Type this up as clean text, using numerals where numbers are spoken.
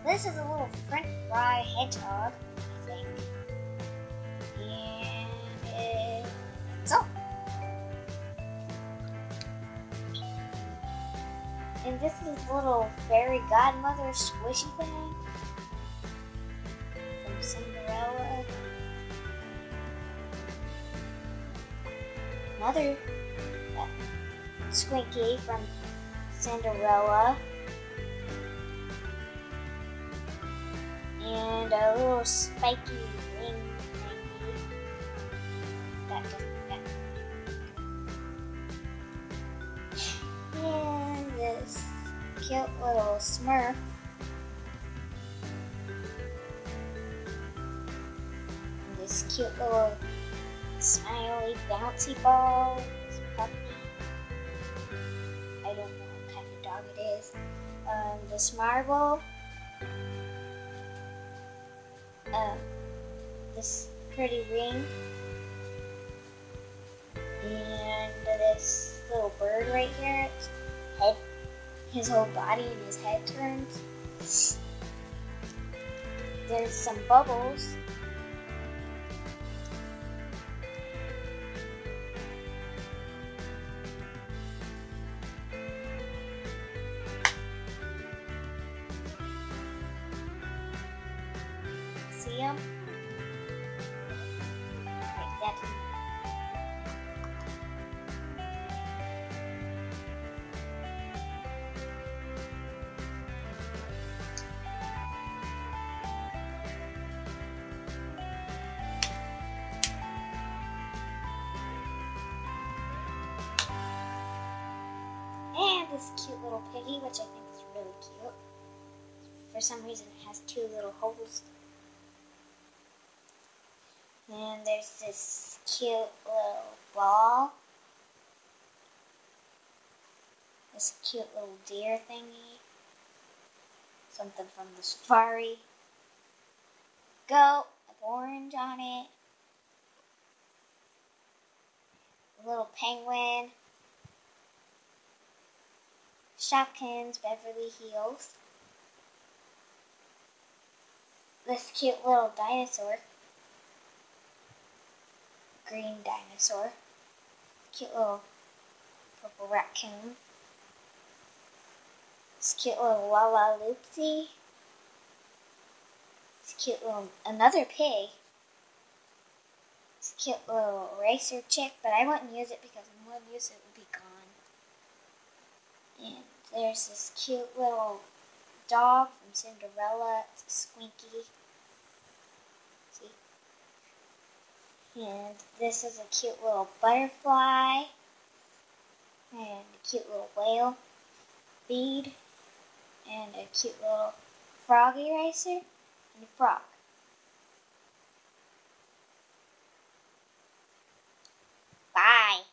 This is a little French fry hedgehog, I think. And it's all. And this is a little fairy godmother squishy thing from Cinderella. Another squinky from Cinderella. And a little spiky ring thingy. That doesn't fit. And this cute little Smurf. And this cute little smiley bouncy ball. This puppy. I don't know what kind of dog it is. This marble. This pretty ring. And this little bird right here. Its head, his whole body and his head turns. There's some bubbles. See them? Like that. And this cute little piggy, which I think is really cute. For some reason it has two little holes. And there's this cute little ball. This cute little deer thingy. Something from the safari. Goat with orange on it. A little penguin. Shoppkins Beverly Hills. This cute little dinosaur. Green dinosaur. Cute little purple raccoon. This cute little lala loopsie. This cute little another pig. This cute little racer chick, but I wouldn't use it because in one use it would be gone. And there's this cute little dog from Cinderella. It's a squinky. See? And this is a cute little butterfly. And a cute little whale bead. And a cute little frog eraser. And a frog. Bye.